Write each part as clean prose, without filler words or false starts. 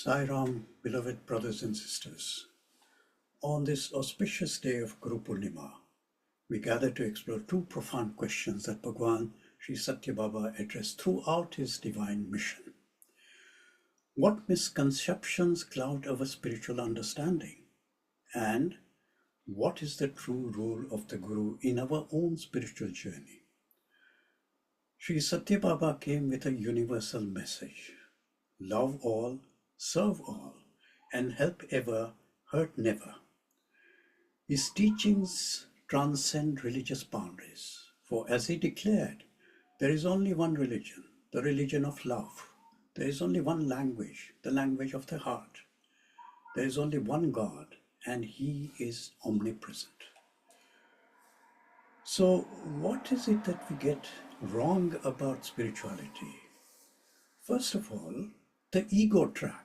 Sai Ram, beloved brothers and sisters. On this auspicious day of Guru Purnima, we gather to explore two profound questions that Bhagwan Sri Sathya Baba addressed throughout his divine mission. What misconceptions cloud our spiritual understanding? And what is the true role of the Guru in our own spiritual journey? Sri Sathya Baba came with a universal message: love all, serve all, and help ever, hurt never. His teachings transcend religious boundaries, for as he declared, there is only one religion, the religion of love. There is only one language, the language of the heart. There is only one God, and he is omnipresent. So what is it that we get wrong about spirituality? First of all, the ego trap.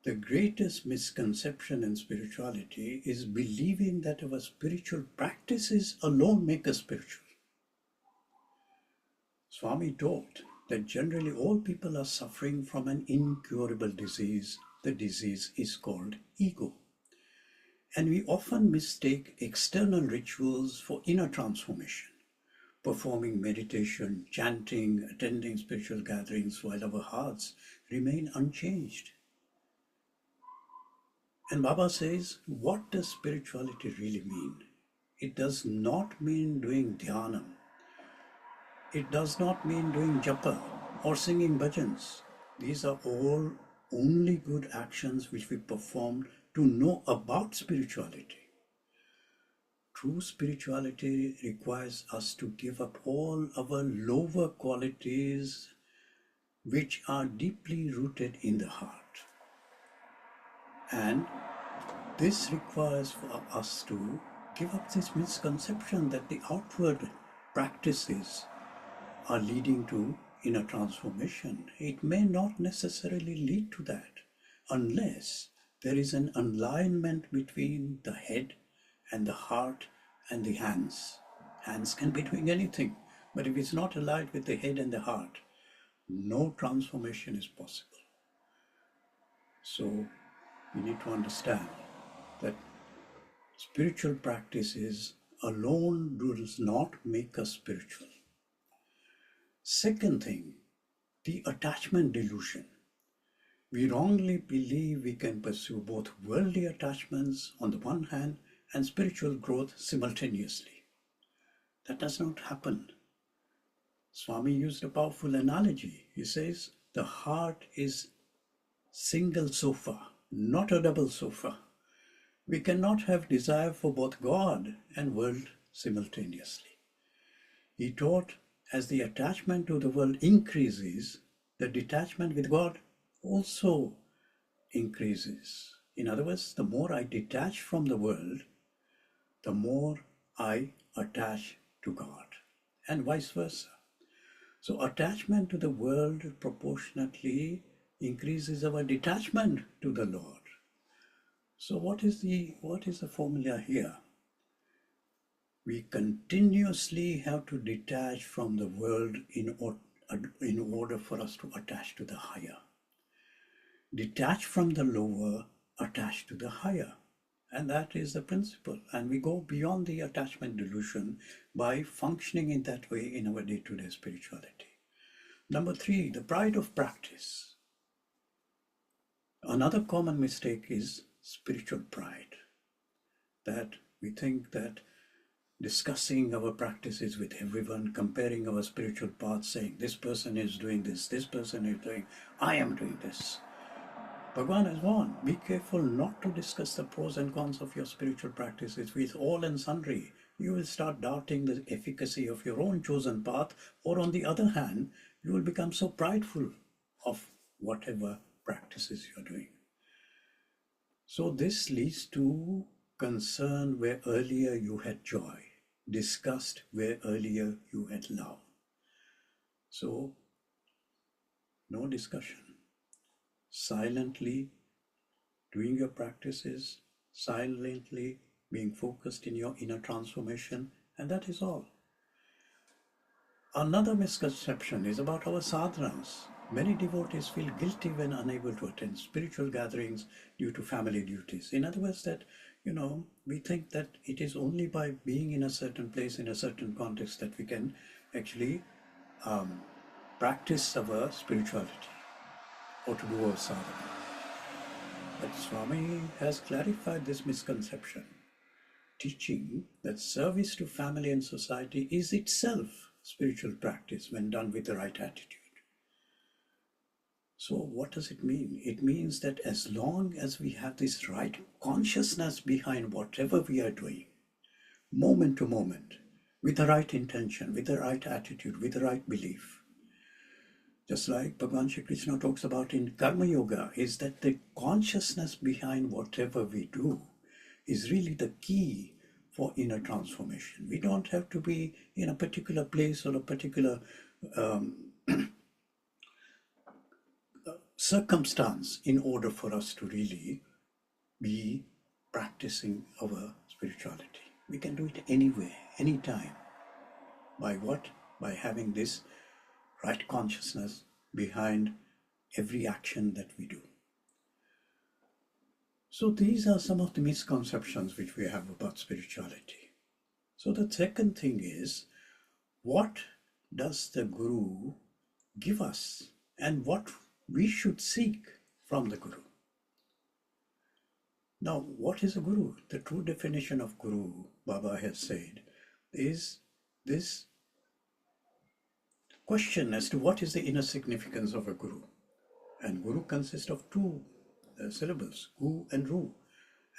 The greatest misconception in spirituality is believing that our spiritual practices alone make us spiritual. Swami told that generally all people are suffering from an incurable disease. The disease is called ego. And we often mistake external rituals for inner transformation, performing meditation, chanting, attending spiritual gatherings while our hearts remain unchanged. And Baba says, what does spirituality really mean? It does not mean doing dhyanam. It does not mean doing japa or singing bhajans. These are all only good actions which we perform to know about spirituality. True spirituality requires us to give up all our lower qualities which are deeply rooted in the heart. And this requires for us to give up this misconception that the outward practices are leading to inner transformation. It may not necessarily lead to that unless there is an alignment between the head and the heart and the hands. Hands can be doing anything, but if it's not aligned with the head and the heart, no transformation is possible. So we need to understand that spiritual practices alone does not make us spiritual. Second thing, the attachment delusion. We wrongly believe we can pursue both worldly attachments on the one hand and spiritual growth simultaneously. That does not happen. Swami used a powerful analogy. He says, the heart is single sofa, not a double sofa. We cannot have desire for both God and world simultaneously. He taught, as the attachment to the world increases, the detachment with God also increases. In other words, the more I detach from the world, the more I attach to God, and vice versa. So attachment to the world proportionately increases our detachment to the Lord. So what is the formula here? We continuously have to detach from the world in order for us to attach to the higher. Detach from the lower, attach to the higher. And that is the principle. And we go beyond the attachment delusion by functioning in that way in our day-to-day spirituality. Number 3, the pride of practice. Another common mistake is spiritual pride. That we think that discussing our practices with everyone, comparing our spiritual path, saying this person is doing this person is doing, I am doing this. Bhagwan has warned, be careful not to discuss the pros and cons of your spiritual practices with all and sundry. You will start doubting the efficacy of your own chosen path, or on the other hand, you will become so prideful of whatever practices you are doing. So this leads to concern where earlier you had joy, disgust where earlier you had love. So, no discussion. Silently doing your practices, silently being focused in your inner transformation, and that is all. Another misconception is about our sadhanas. Many devotees feel guilty when unable to attend spiritual gatherings due to family duties. In other words, that, we think that it is only by being in a certain place, in a certain context, that we can actually practice our spirituality or to do our sadhana. But Swami has clarified this misconception, teaching that service to family and society is itself spiritual practice when done with the right attitude. So what does it mean? It means that as long as we have this right consciousness behind whatever we are doing, moment to moment, with the right intention, with the right attitude, with the right belief, just like Bhagavan Shri Krishna talks about in Karma Yoga, is that the consciousness behind whatever we do is really the key for inner transformation. We don't have to be in a particular place or a particular circumstance in order for us to really be practicing our spirituality. We can do it anywhere, anytime. By what? By having this right consciousness behind every action that we do. So these are some of the misconceptions which we have about spirituality. So the second thing is, what does the Guru give us and what we should seek from the Guru? Now, what is a Guru? The true definition of Guru, Baba has said, is this question as to what is the inner significance of a Guru. And Guru consists of two syllables, Gu and Ru.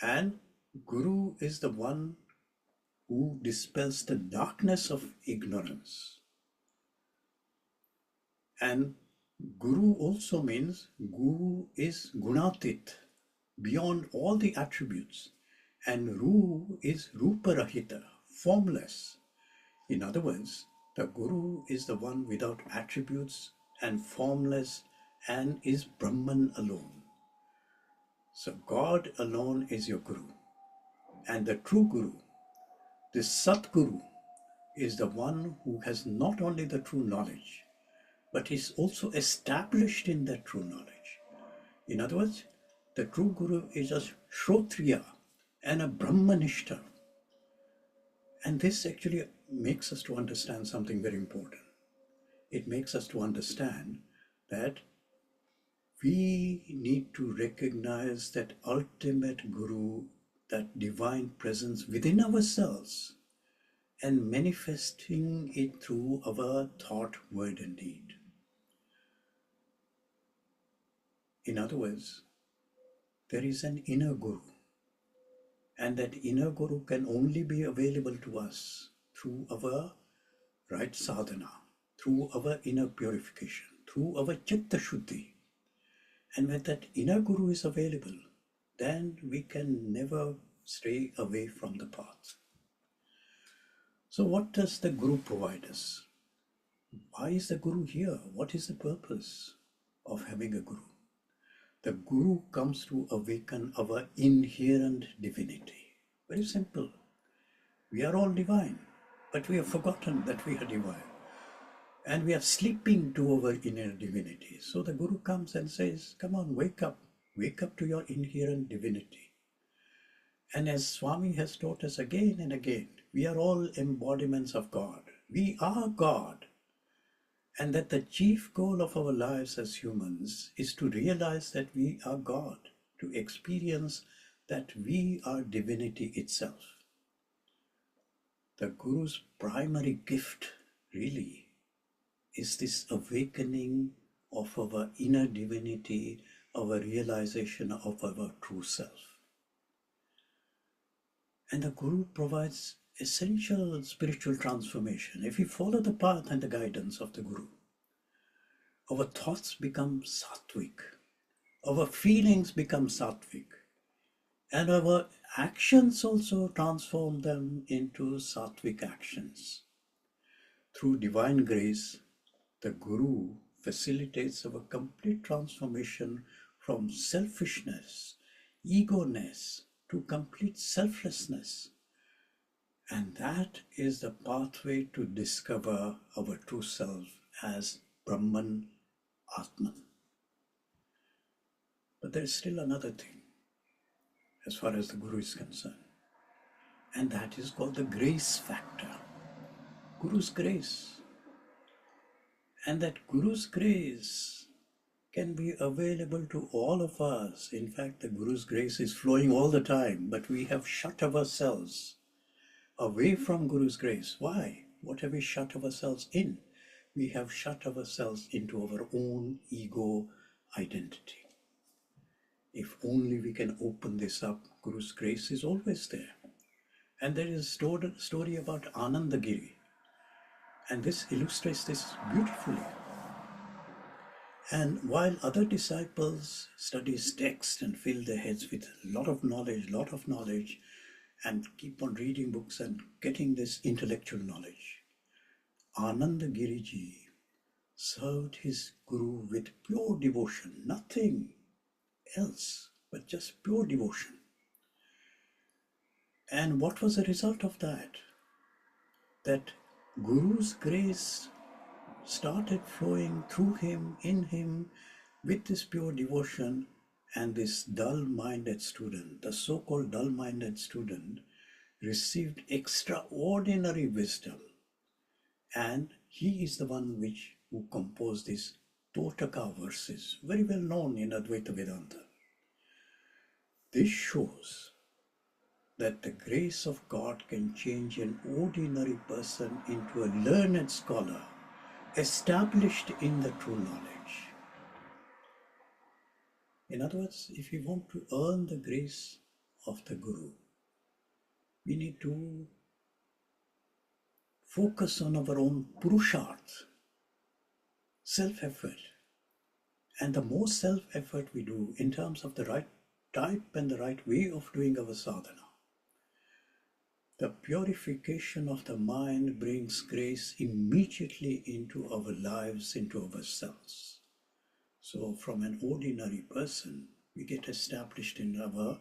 And Guru is the one who dispels the darkness of ignorance. And Guru also means Guru is Gunatit, beyond all the attributes. And Ru is Ruparahita, formless. In other words, the Guru is the one without attributes and formless and is Brahman alone. So God alone is your Guru. And the true Guru, this Satguru, is the one who has not only the true knowledge, but is also established in that true knowledge. In other words, the true Guru is a Shrotriya and a Brahmanishta. And this actually makes us to understand something very important. It makes us to understand that we need to recognize that ultimate Guru, that divine presence within ourselves, and manifesting it through our thought, word, and deed. In other words, there is an inner Guru, and that inner Guru can only be available to us through our right sadhana, through our inner purification, through our Chitta Shuddhi. And when that inner Guru is available, then we can never stray away from the path. So what does the Guru provide us? Why is the Guru here? What is the purpose of having a Guru? The Guru comes to awaken our inherent divinity. Very simple. We are all divine, but we have forgotten that we are divine. And we are sleeping to our inner divinity. So the Guru comes and says, come on, wake up to your inherent divinity. And as Swami has taught us again and again, we are all embodiments of God. We are God. And that the chief goal of our lives as humans is to realize that we are God, to experience that we are divinity itself. The Guru's primary gift really is this awakening of our inner divinity, our realization of our true self. And the Guru provides essential spiritual transformation. If we follow the path and the guidance of the Guru, our thoughts become sattvic, our feelings become sattvic, and our actions also transform them into sattvic actions. Through divine grace, the Guru facilitates our complete transformation from selfishness, ego-ness, to complete selflessness. And that is the pathway to discover our true self as Brahman Atman. But there is still another thing as far as the Guru is concerned, and that is called the grace factor. Guru's grace. And that Guru's grace can be available to all of us. In fact, the Guru's grace is flowing all the time, but we have shut ourselves away from Guru's grace. Why? What have we shut ourselves in? We have shut ourselves into our own ego identity. If only we can open this up, Guru's grace is always there. And there is a story about Anandagiri. And this illustrates this beautifully. And while other disciples study text and fill their heads with a lot of knowledge, and keep on reading books and getting this intellectual knowledge, Anandagiri ji served his Guru with pure devotion, nothing else but just pure devotion. And what was the result of that? That Guru's grace started flowing through him, in him, with this pure devotion, and this dull-minded student, the so-called dull-minded student, received extraordinary wisdom. And he is the one who composed these Totaka verses, very well known in Advaita Vedanta. This shows that the grace of God can change an ordinary person into a learned scholar, established in the true knowledge. In other words, if we want to earn the grace of the Guru, we need to focus on our own purusharth, self-effort. And the more self-effort we do in terms of the right type and the right way of doing our sadhana, the purification of the mind brings grace immediately into our lives, into ourselves. So from an ordinary person, we get established in our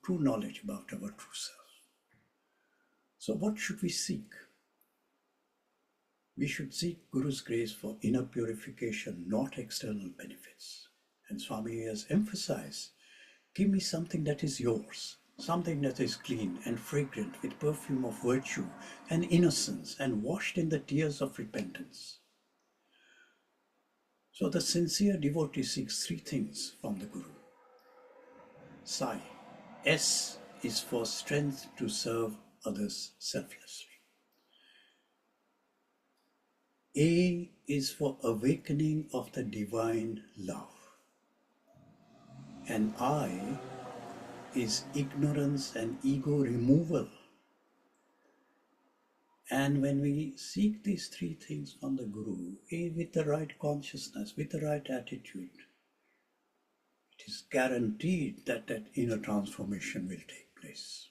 true knowledge about our true self. So what should we seek? We should seek Guru's grace for inner purification, not external benefits. And Swami has emphasized, give me something that is yours. Something that is clean and fragrant with perfume of virtue and innocence and washed in the tears of repentance. So the sincere devotee seeks three things from the Guru. Sai. S is for strength to serve others selflessly. A is for awakening of the divine love. And I is ignorance and ego removal. And when we seek these three things from the Guru, with the right consciousness, with the right attitude, it is guaranteed that that inner transformation will take place.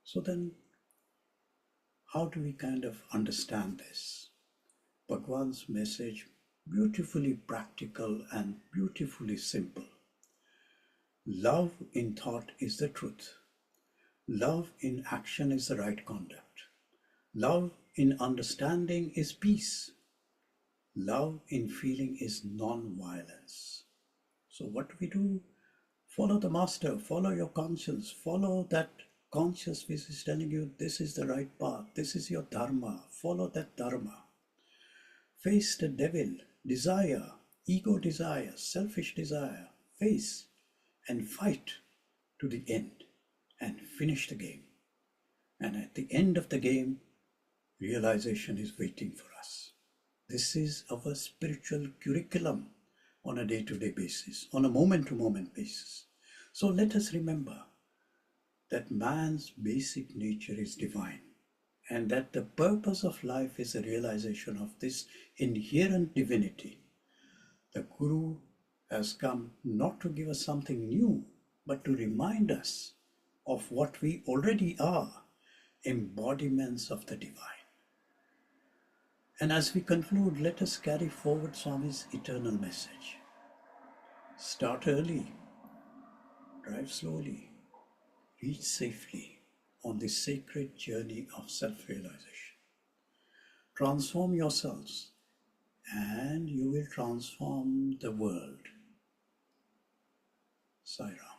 So then, how do we kind of understand this? Bhagwan's message, beautifully practical and beautifully simple. Love in thought is the truth. Love in action is the right conduct. Love in understanding is peace. Love in feeling is non-violence. So what do we do? Follow the master, follow your conscience, follow that conscious which is telling you this is the right path, this is your dharma, follow that dharma. Face the devil, desire, ego desire, selfish desire, face and fight to the end and finish the game. And at the end of the game, realization is waiting for us. This is our spiritual curriculum on a day-to-day basis, on a moment-to-moment basis. So let us remember that man's basic nature is divine and that the purpose of life is a realization of this inherent divinity. The Guru has come not to give us something new, but to remind us of what we already are, embodiments of the divine. And as we conclude, let us carry forward Swami's eternal message. Start early, drive slowly, reach safely on this sacred journey of self-realization. Transform yourselves and you will transform the world. Sai Ram.